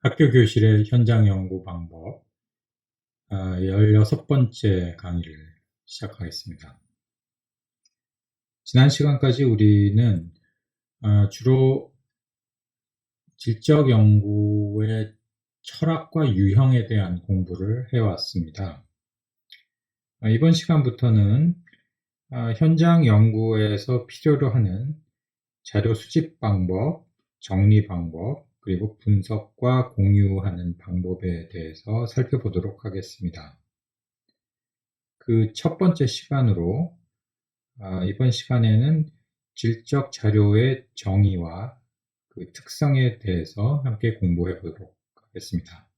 학교 교실의 현장 연구 방법 16번째 강의를 시작하겠습니다. 지난 시간까지 우리는 주로 질적 연구의 철학과 유형에 대한 공부를 해왔습니다. 이번 시간부터는 현장 연구에서 필요로 하는 자료 수집 방법, 정리 방법, 그리고 분석과 공유하는 방법에 대해서 살펴보도록 하겠습니다. 그 첫 번째 시간으로 이번 시간에는 질적 자료의 정의와 그 특성에 대해서 함께 공부해 보도록 하겠습니다.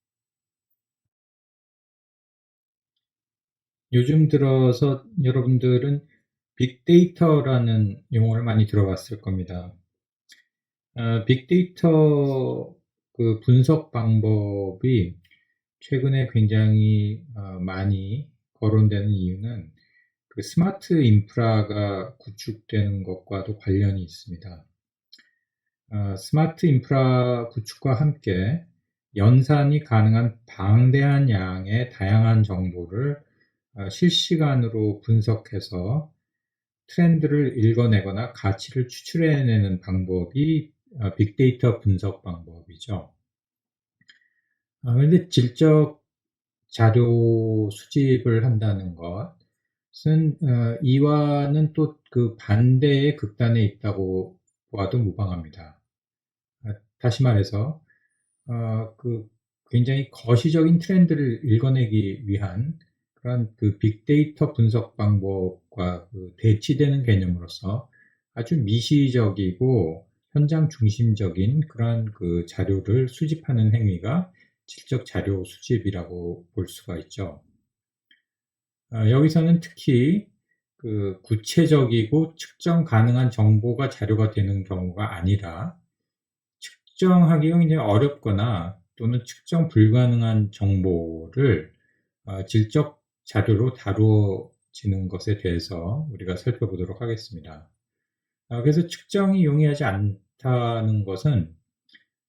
요즘 들어서 여러분들은 빅데이터라는 용어를 많이 들어봤을 겁니다. 빅데이터 그 분석 방법이 최근에 굉장히 많이 거론되는 이유는 그 스마트 인프라가 구축되는 것과도 관련이 있습니다. 스마트 인프라 구축과 함께 연산이 가능한 방대한 양의 다양한 정보를 실시간으로 분석해서 트렌드를 읽어내거나 가치를 추출해내는 방법이 빅데이터 분석 방법이죠. 그런데 질적 자료 수집을 한다는 것은 이와는 또 그 반대의 극단에 있다고 보아도 무방합니다. 다시 말해서 그 굉장히 거시적인 트렌드를 읽어내기 위한 그런 그 빅데이터 분석 방법과 그 대치되는 개념으로서 아주 미시적이고 현장 중심적인 그런 그 자료를 수집하는 행위가 질적 자료 수집이라고 볼 수가 있죠. 여기서는 특히 그 구체적이고 측정 가능한 정보가 자료가 되는 경우가 아니라 측정하기가 굉장히 어렵거나 또는 측정 불가능한 정보를 질적 자료로 다루어지는 것에 대해서 우리가 살펴보도록 하겠습니다. 그래서 측정이 용이하지 않다는 것은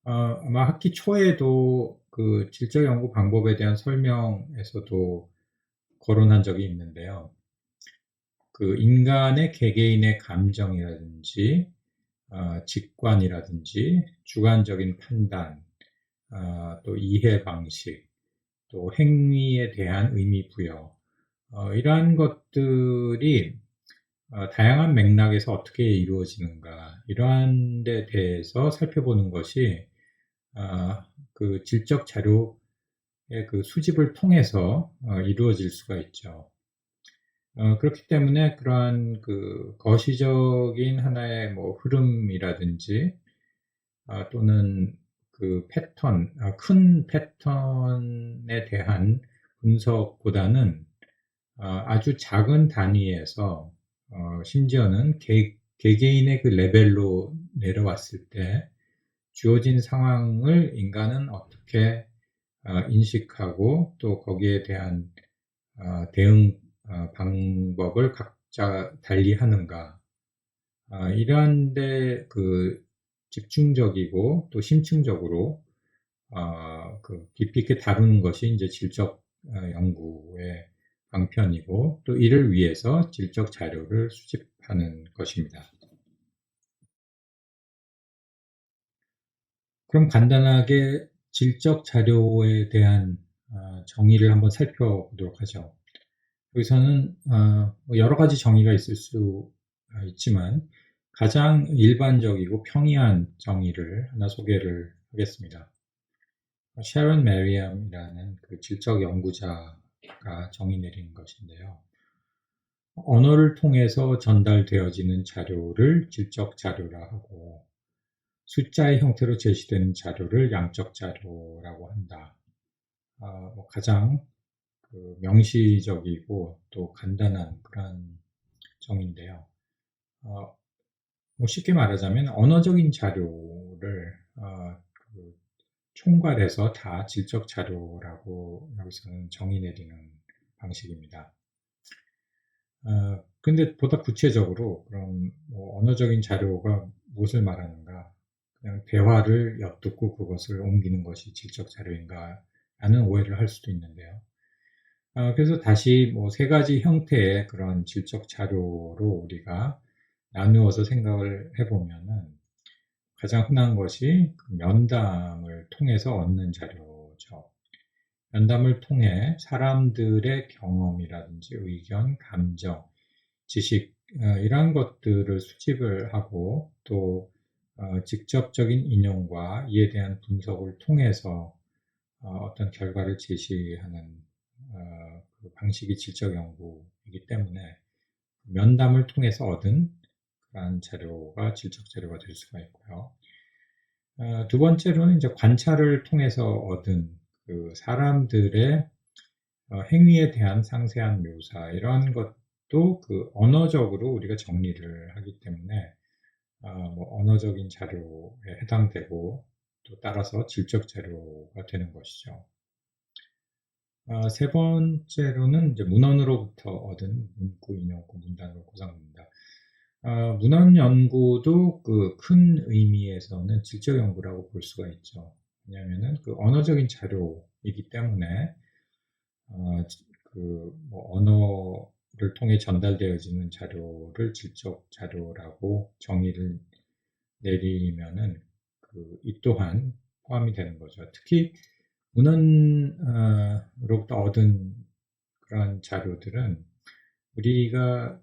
아마 학기 초에도 그 질적 연구 방법에 대한 설명에서도 거론한 적이 있는데요. 그 인간의 개개인의 감정이라든지 직관이라든지 주관적인 판단, 또 이해 방식, 또 행위에 대한 의미 부여, 이러한 것들이 다양한 맥락에서 어떻게 이루어지는가, 이러한 데 대해서 살펴보는 것이 그 질적 자료의 그 수집을 통해서 이루어질 수가 있죠. 그렇기 때문에 그러한 그 거시적인 하나의 뭐 흐름이라든지 또는 그 패턴, 큰 패턴에 대한 분석보다는 아주 작은 단위에서 심지어는 개개인의 그 레벨로 내려왔을 때 주어진 상황을 인간은 어떻게 인식하고 또 거기에 대한 대응 방법을 각자 달리 하는가, 이러한 데 그 집중적이고 또 심층적으로 그 깊이 있게 다루는 것이 이제 질적 연구의 방편이고 또 이를 위해서 질적 자료를 수집하는 것입니다. 그럼 간단하게 질적 자료에 대한 정의를 한번 살펴보도록 하죠. 여기서는 뭐 여러 가지 정의가 있을 수 있지만 가장 일반적이고 평이한 정의를 하나 소개를 하겠습니다. 샤론 메리엄이라는 그 질적 연구자가 정의 내린 것인데요. 언어를 통해서 전달되어지는 자료를 질적 자료라 하고 숫자의 형태로 제시되는 자료를 양적 자료라고 한다. 뭐 가장 그 명시적이고 또 간단한 그런 정의인데요. 뭐 쉽게 말하자면 언어적인 자료를 그 총괄해서 다 질적 자료라고 여기서는 정의 내리는 방식입니다. 근데 보다 구체적으로 그럼 뭐 언어적인 자료가 무엇을 말하는가? 그냥 대화를 엿듣고 그것을 옮기는 것이 질적 자료인가 라는 오해를 할 수도 있는데요. 그래서 다시 뭐 세 가지 형태의 그런 질적 자료로 우리가 나누어서 생각을 해보면은 가장 흔한 것이 면담을 통해서 얻는 자료죠. 면담을 통해 사람들의 경험이라든지 의견, 감정, 지식 이러한 것들을 수집을 하고 또 직접적인 인용과 이에 대한 분석을 통해서 어떤 결과를 제시하는 그 방식이 질적 연구이기 때문에 면담을 통해서 얻은 그러한 자료가 질적 자료가 될 수가 있고요. 두 번째로는 이제 관찰을 통해서 얻은 그 사람들의 행위에 대한 상세한 묘사 이러한 것도 그 언어적으로 우리가 정리를 하기 때문에 뭐 언어적인 자료에 해당되고 또 따라서 질적 자료가 되는 것이죠. 세 번째로는 이제 문헌으로부터 얻은 문구, 인용구, 문단으로 구성됩니다. 문헌 연구도 그 큰 의미에서는 질적 연구라고 볼 수가 있죠. 왜냐하면은 그 언어적인 자료이기 때문에 뭐 언어를 통해 전달되어지는 자료를 질적 자료라고 정의를 내리면은 이 또한 포함이 되는 거죠. 특히 문헌으로부터 얻은 그러한 자료들은 우리가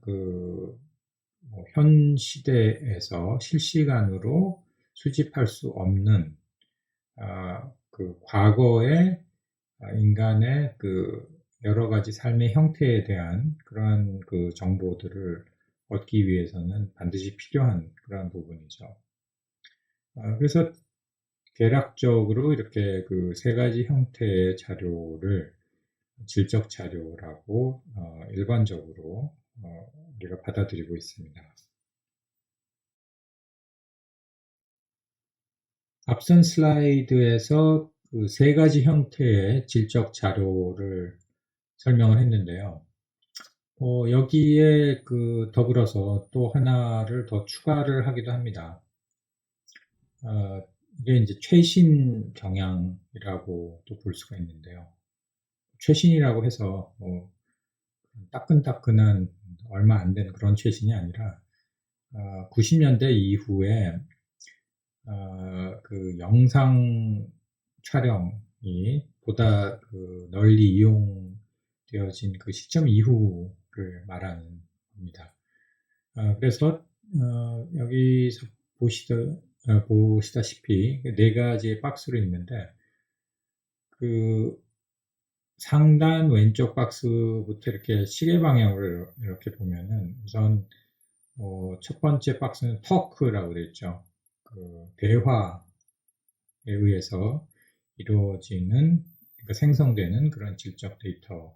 현 시대에서 실시간으로 수집할 수 없는 그 과거의 인간의 그 여러 가지 삶의 형태에 대한 그러한 그 정보들을 얻기 위해서는 반드시 필요한 그러한 부분이죠. 그래서 대략적으로 이렇게 그 세 가지 형태의 자료를 질적 자료라고 일반적으로 우리가 받아들이고 있습니다. 앞선 슬라이드에서 그 세 가지 형태의 질적 자료를 설명을 했는데요. 여기에 더불어서 또 하나를 더 추가를 하기도 합니다. 이게 이제 최신 경향이라고 또 볼 수가 있는데요. 최신이라고 해서 뭐 따끈따끈한 얼마 안 된 그런 최신이 아니라 90년대 이후에 그 영상 촬영이 보다 널리 이용되어진 그 시점 이후를 말하는 겁니다. 그래서 여기서 보시다시피 네 가지의 박스로 있는데 그 상단 왼쪽 박스부터 이렇게 시계 방향으로 이렇게 보면은 우선 첫 번째 박스는 터크라고 되어 있죠. 대화에 의해서 이루어지는 그러니까 생성되는 그런 질적 데이터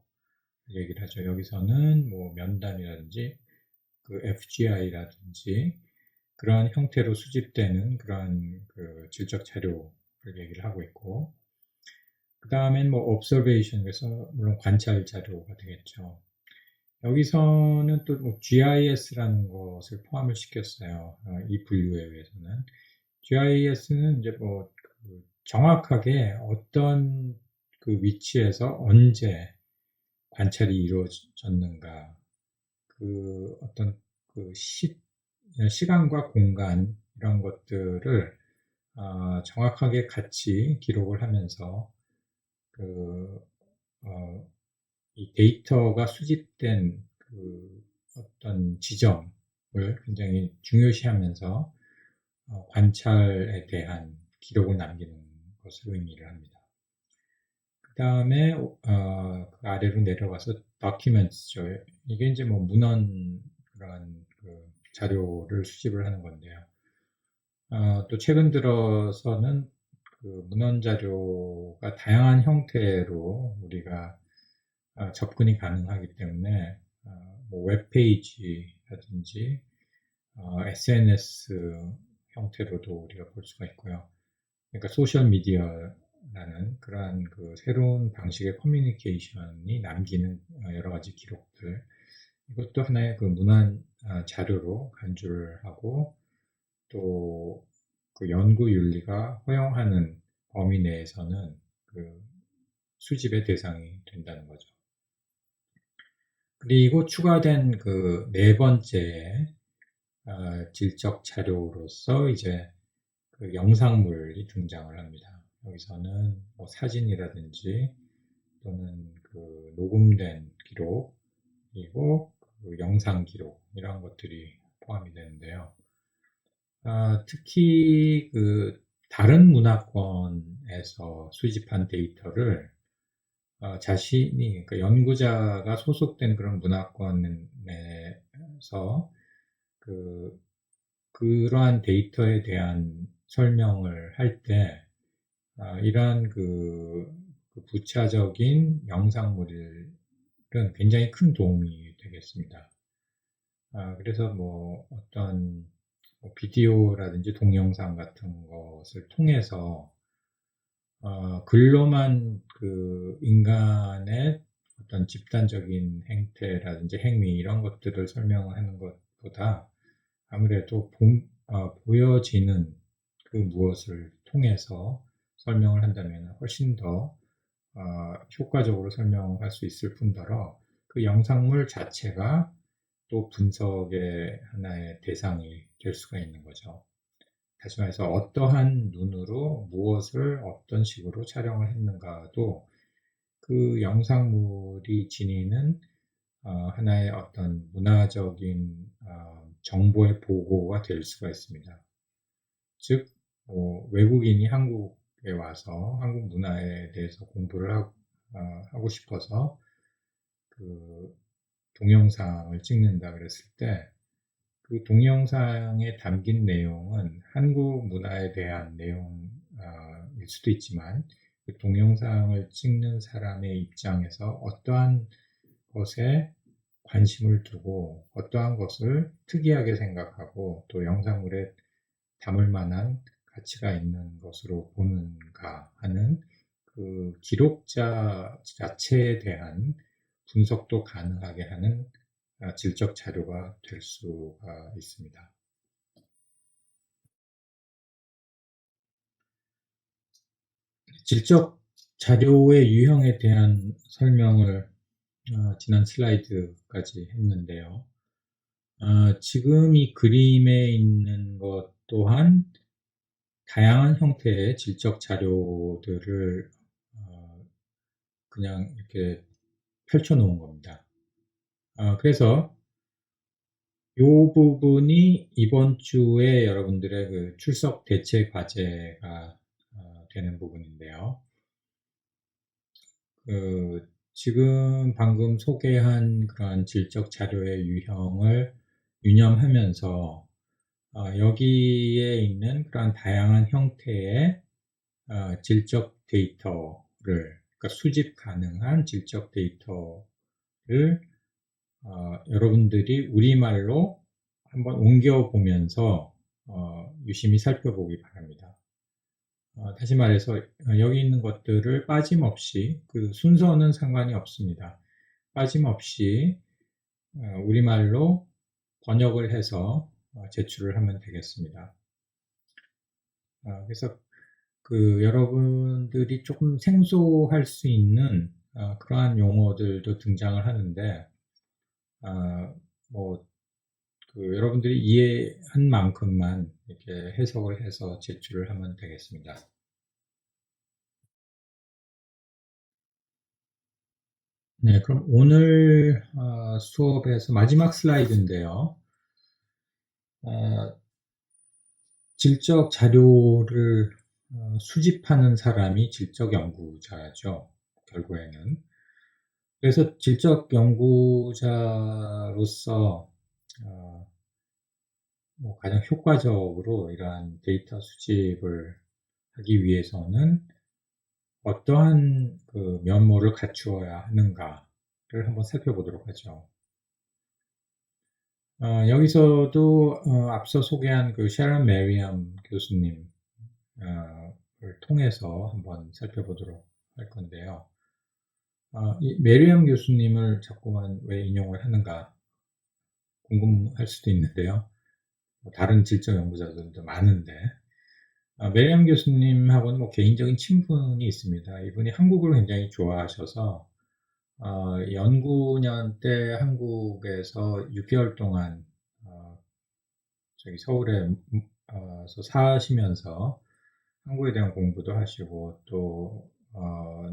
얘기를 하죠. 여기서는 뭐 면담이라든지 FGI라든지 그러한 형태로 수집되는 그러한 질적 자료를 얘기를 하고 있고 그 다음엔 뭐 observation 그래서 물론 관찰 자료가 되겠죠. 여기서는 또 뭐 GIS라는 것을 포함을 시켰어요. 이 분류에 의해서는 GIS는 이제 뭐 정확하게 어떤 위치에서 언제 관찰이 이루어졌는가 어떤 시간과 공간 이런 것들을 정확하게 같이 기록을 하면서 이 데이터가 수집된 어떤 지점을 굉장히 중요시하면서 관찰에 대한 기록을 남기는 것을 의미를 합니다. 그 다음에 그 아래로 내려가서 documents죠. 이게 이제 뭐 문헌 그런 자료를 수집을 하는 건데요. 또 최근 들어서는 문헌 자료가 다양한 형태로 우리가 접근이 가능하기 때문에 뭐 웹페이지라든지 SNS 형태로도 우리가 볼 수가 있고요. 그러니까 소셜미디어라는 그러한 새로운 방식의 커뮤니케이션이 남기는 여러 가지 기록들 이것도 하나의 문헌 자료로 간주를 하고 또 그 연구 윤리가 허용하는 범위 내에서는 그 수집의 대상이 된다는 거죠. 그리고 추가된 그 네 번째 질적 자료로서 이제 그 영상물이 등장을 합니다. 여기서는 뭐 사진이라든지 또는 그 녹음된 기록 그리고 그 영상 기록 이런 것들이 포함이 되는데요. 특히 그 다른 문화권에서 수집한 데이터를 자신이 그러니까 연구자가 소속된 그런 문화권에서 그러한 데이터에 대한 설명을 할 때 이러한 그 부차적인 영상물은 굉장히 큰 도움이 되겠습니다. 그래서 뭐 어떤 비디오라든지 동영상 같은 것을 통해서 글로만 그 인간의 어떤 집단적인 행태라든지 행위 이런 것들을 설명하는 것보다 아무래도 보여지는 그 무엇을 통해서 설명을 한다면 훨씬 더 효과적으로 설명할 수 있을 뿐더러 그 영상물 자체가 또 분석의 하나의 대상이 될 수가 있는 거죠. 다시 말해서 어떠한 눈으로 무엇을 어떤 식으로 촬영을 했는가도 그 영상물이 지니는 하나의 어떤 문화적인 정보의 보고가 될 수가 있습니다. 즉 외국인이 한국에 와서 한국 문화에 대해서 공부를 하고 싶어서 그 동영상을 찍는다 그랬을 때 그 동영상에 담긴 내용은 한국 문화에 대한 내용일 수도 있지만 그 동영상을 찍는 사람의 입장에서 어떠한 것에 관심을 두고 어떠한 것을 특이하게 생각하고 또 영상물에 담을 만한 가치가 있는 것으로 보는가 하는 그 기록자 자체에 대한 분석도 가능하게 하는 질적 자료가 될 수가 있습니다. 질적 자료의 유형에 대한 설명을 지난 슬라이드까지 했는데요. 지금 이 그림에 있는 것 또한 다양한 형태의 질적 자료들을 그냥 이렇게 펼쳐 놓은 겁니다. 그래서 이 부분이 이번 주에 여러분들의 그 출석 대체 과제가 되는 부분인데요. 지금 방금 소개한 그런 질적 자료의 유형을 유념하면서 여기에 있는 그런 다양한 형태의 질적 데이터를 그러니까 수집 가능한 질적 데이터를 여러분들이 우리말로 한번 옮겨보면서 유심히 살펴보기 바랍니다. 다시 말해서 여기 있는 것들을 빠짐없이 그 순서는 상관이 없습니다. 빠짐없이 우리말로 번역을 해서 제출을 하면 되겠습니다. 그래서 그 여러분들이 조금 생소할 수 있는 그러한 용어들도 등장을 하는데 그 여러분들이 이해한 만큼만 이렇게 해석을 해서 제출을 하면 되겠습니다. 네, 그럼 오늘 수업에서 마지막 슬라이드인데요. 질적 자료를 수집하는 사람이 질적 연구자죠. 결국에는. 그래서 질적 연구자로서 가장 효과적으로 이러한 데이터 수집을 하기 위해서는 어떠한 그 면모를 갖추어야 하는가를 한번 살펴보도록 하죠. 여기서도 앞서 소개한 그 샤론 메리엄 교수님을 통해서 한번 살펴보도록 할 건데요. 이 메리엄 교수님을 자꾸만 왜 인용을 하는가 궁금할 수도 있는데요. 다른 질적 연구자들도 많은데 메리엄 교수님하고는 뭐 개인적인 친분이 있습니다. 이분이 한국을 굉장히 좋아하셔서 연구년 때 한국에서 6개월 동안 저기 서울에 사시면서 한국에 대한 공부도 하시고 또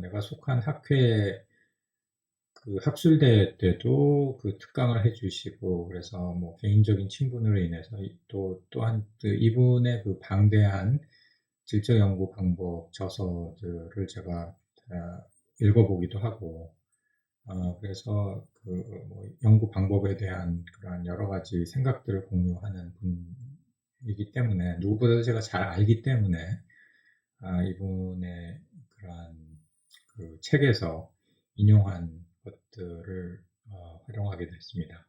내가 속한 학회 그 학술대회 때도 그 특강을 해주시고 그래서 뭐 개인적인 친분으로 인해서 또한 그 이분의 그 방대한 질적 연구 방법 저서들을 제가 읽어보기도 하고 그래서 그뭐 연구 방법에 대한 그런 여러 가지 생각들을 공유하는 분이기 때문에 누구보다도 제가 잘 알기 때문에 이분의 그러한 그 책에서 인용한 것들을 활용하게 됐습니다.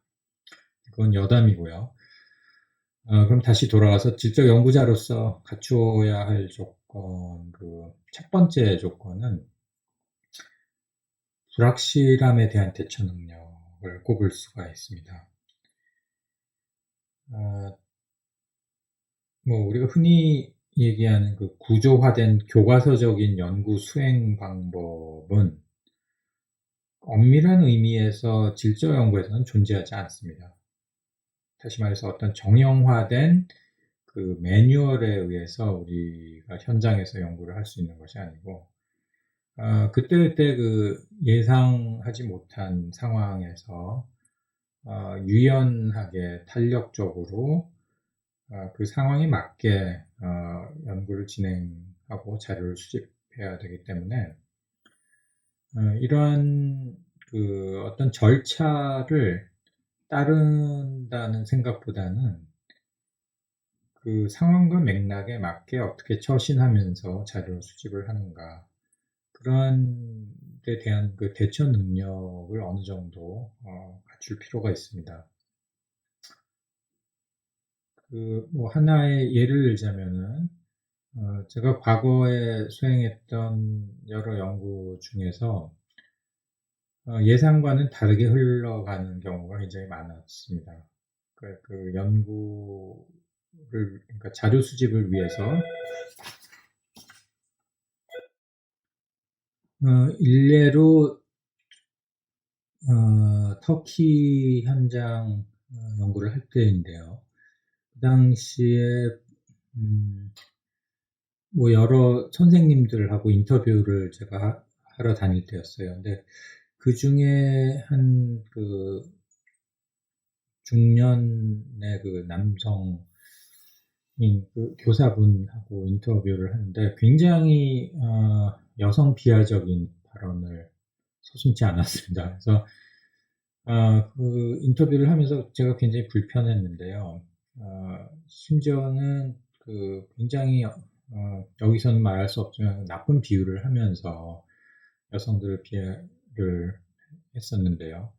그건 여담이고요. 그럼 다시 돌아가서 질적 연구자로서 갖추어야 할 조건, 그 첫 번째 조건은 불확실함에 대한 대처 능력을 꼽을 수가 있습니다. 뭐 우리가 흔히 얘기하는 그 구조화된 교과서적인 연구 수행 방법은 엄밀한 의미에서 질적 연구에서는 존재하지 않습니다. 다시 말해서 어떤 정형화된 그 매뉴얼에 의해서 우리가 현장에서 연구를 할 수 있는 것이 아니고 그때그때 그 예상하지 못한 상황에서 유연하게 탄력적으로 그 상황에 맞게 연구를 진행하고 자료를 수집해야 되기 때문에 이러한 그 어떤 절차를 따른다는 생각보다는 그 상황과 맥락에 맞게 어떻게 처신하면서 자료 수집을 하는가 그런 데 대한 그 대처 능력을 어느 정도 갖출 필요가 있습니다. 그 뭐 하나의 예를 들자면은 제가 과거에 수행했던 여러 연구 중에서 예상과는 다르게 흘러가는 경우가 굉장히 많았습니다. 그 연구를 그러니까 자료 수집을 위해서 일례로 터키 현장 연구를 할 때인데요. 그 당시에 뭐 여러 선생님들하고 인터뷰를 제가 하러 다닐 때였어요. 근데 그 중에 한 그 중년의 그 남성인 그 교사분하고 인터뷰를 하는데 굉장히 여성 비하적인 발언을 서슴지 않았습니다. 그래서 그 인터뷰를 하면서 제가 굉장히 불편했는데요. 심지어는 그 굉장히 여기서는 말할 수 없지만 나쁜 비유를 하면서 여성들을 비하를 했었는데요.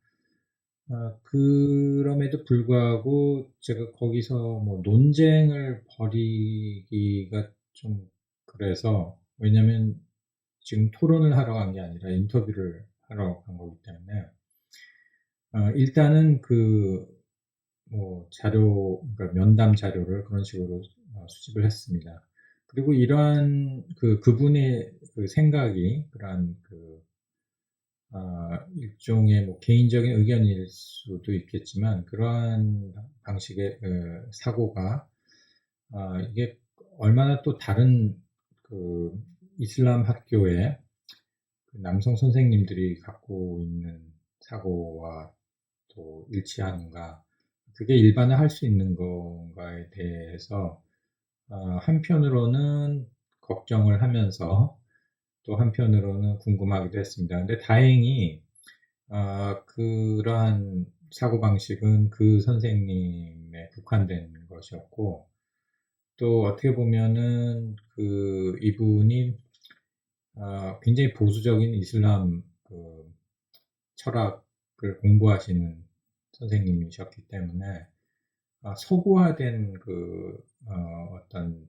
그럼에도 불구하고 제가 거기서 뭐 논쟁을 벌이기가 좀 그래서 왜냐면 지금 토론을 하러 간 게 아니라 인터뷰를 하러 간 거기 때문에 일단은 그 뭐 자료, 그러니까 면담 자료를 그런 식으로 수집을 했습니다. 그리고 이러한 그분의 그 생각이 그러한 그 일종의 뭐 개인적인 의견일 수도 있겠지만 그러한 방식의 사고가 이게 얼마나 또 다른 그 이슬람 학교의 그 남성 선생님들이 갖고 있는 사고와 또 일치하는가 그게 일반화 할 수 있는 건가에 대해서 한편으로는 걱정을 하면서 또 한편으로는 궁금하기도 했습니다. 근데 다행히 그러한 사고방식은 그 선생님에 국한된 것이었고 또 어떻게 보면은 그 이분이 굉장히 보수적인 이슬람 그 철학을 공부하시는 선생님이셨기 때문에 서구화된 그 어떤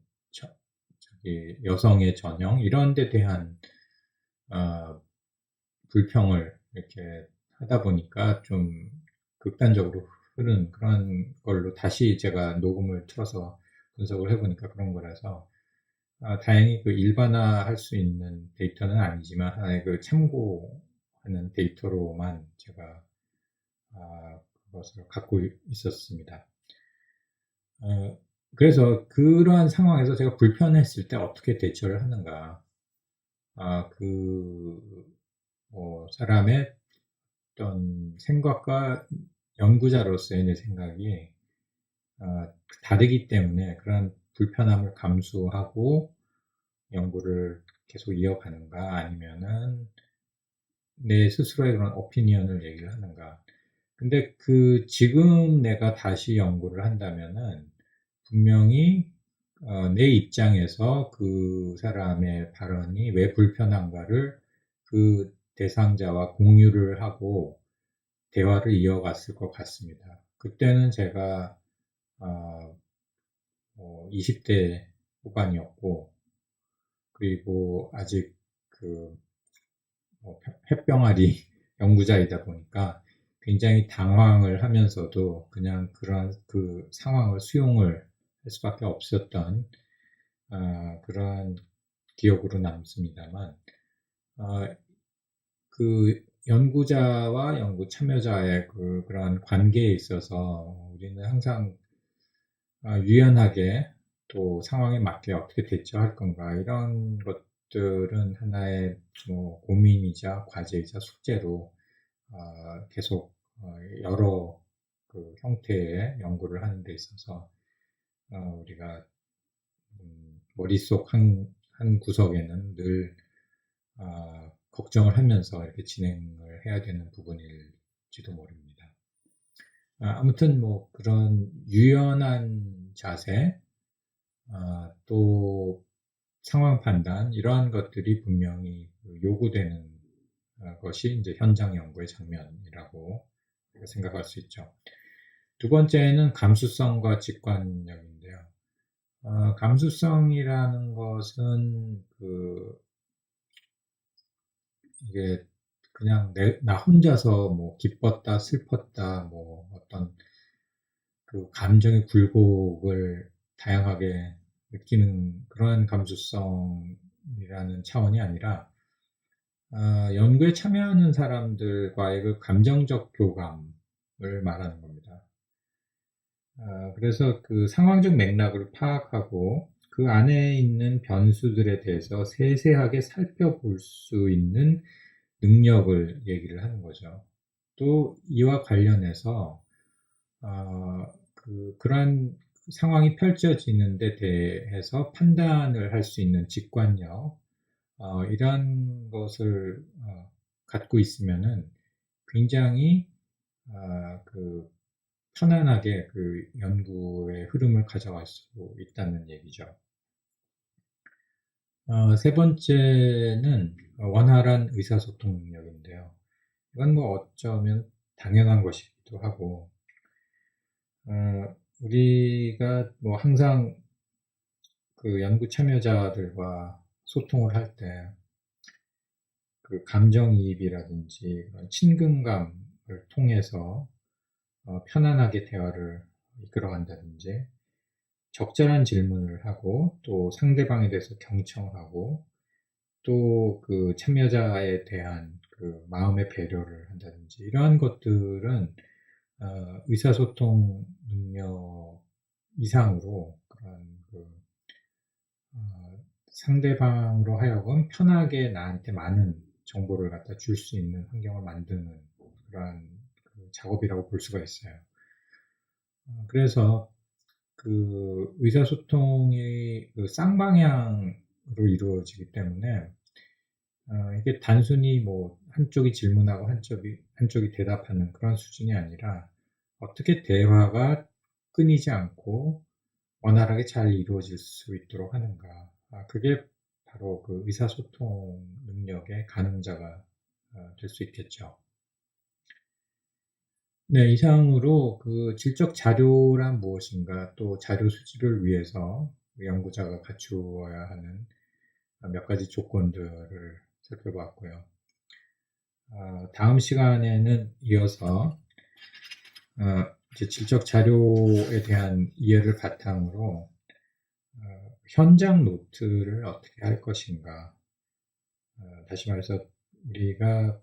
저기 여성의 전형 이런 데 대한 불평을 이렇게 하다 보니까 좀 극단적으로 흐른 그런 걸로 다시 제가 녹음을 틀어서 분석을 해보니까 그런 거라서 다행히 그 일반화할 수 있는 데이터는 아니지만 하나의 그 참고하는 데이터로만 제가 그것을 갖고 있었습니다. 그래서 그러한 상황에서 제가 불편했을 때 어떻게 대처를 하는가. 사람의 어떤 생각과 연구자로서의 내 생각이 다르기 때문에 그런 불편함을 감수하고 연구를 계속 이어가는가, 아니면은 내 스스로의 그런 오피니언을 얘기를 하는가. 근데 지금 내가 다시 연구를 한다면은 분명히 내 입장에서 그 사람의 발언이 왜 불편한가를 그 대상자와 공유를 하고 대화를 이어갔을 것 같습니다. 그때는 제가 20대 후반이었고, 그리고 아직 햇병아리 연구자이다 보니까 굉장히 당황을 하면서도 그냥 그런 그 상황을 수용을 할 수밖에 없었던 그런 기억으로 남습니다만, 그 연구자와 연구 참여자의 그런 관계에 있어서 우리는 항상 유연하게 또 상황에 맞게 어떻게 대처할 건가, 이런 것들은 하나의 고민이자 과제이자 숙제로 계속 여러 그 형태의 연구를 하는 데 있어서 우리가 머릿속 한 구석에는 늘 걱정을 하면서 이렇게 진행을 해야 되는 부분일지도 모릅니다. 아무튼 그런 유연한 자세, 또 상황 판단, 이러한 것들이 분명히 요구되는 것이 이제 현장 연구의 장면이라고 생각할 수 있죠. 두 번째는 감수성과 직관력인데요. 감수성이라는 것은 이게 그냥 나 혼자서 기뻤다, 슬펐다, 어떤 그 감정의 굴곡을 다양하게 느끼는 그런 감수성이라는 차원이 아니라, 연구에 참여하는 사람들과의 그 감정적 교감을 말하는 겁니다. 그래서 그 상황적 맥락을 파악하고 그 안에 있는 변수들에 대해서 세세하게 살펴볼 수 있는 능력을 얘기를 하는 거죠. 또 이와 관련해서 그러한 상황이 펼쳐지는 데 대해서 판단을 할 수 있는 직관력, 이런 것을 갖고 있으면은 굉장히 편안하게 그 연구의 흐름을 가져갈 수 있다는 얘기죠. 세 번째는 원활한 의사소통 능력인데요. 이건 어쩌면 당연한 것이기도 하고, 우리가 항상 그 연구 참여자들과 소통을 할 때 그 감정이입이라든지 그런 친근감을 통해서 편안하게 대화를 이끌어간다든지, 적절한 질문을 하고 또 상대방에 대해서 경청하고 또 그 참여자에 대한 그 마음의 배려를 한다든지, 이러한 것들은 의사소통 능력 이상으로 그런 상대방으로 하여금 편하게 나한테 많은 정보를 갖다 줄 수 있는 환경을 만드는 그러한 작업이라고 볼 수가 있어요. 그래서 그 의사소통이 쌍방향으로 이루어지기 때문에 이게 단순히 한쪽이 질문하고 한쪽이 대답하는 그런 수준이 아니라, 어떻게 대화가 끊이지 않고 원활하게 잘 이루어질 수 있도록 하는가. 그게 바로 그 의사소통 능력의 가능자가 될 수 있겠죠. 네, 이상으로 그 질적 자료란 무엇인가, 또 자료 수집을 위해서 연구자가 갖추어야 하는 몇 가지 조건들을 살펴봤고요. 다음 시간에는 이어서 이제 질적 자료에 대한 이해를 바탕으로 현장 노트를 어떻게 할 것인가. 다시 말해서 우리가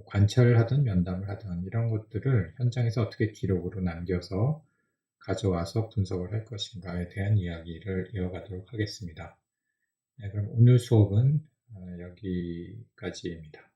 관찰을 하든 면담을 하든 이런 것들을 현장에서 어떻게 기록으로 남겨서 가져와서 분석을 할 것인가에 대한 이야기를 이어가도록 하겠습니다. 네, 그럼 오늘 수업은 여기까지입니다.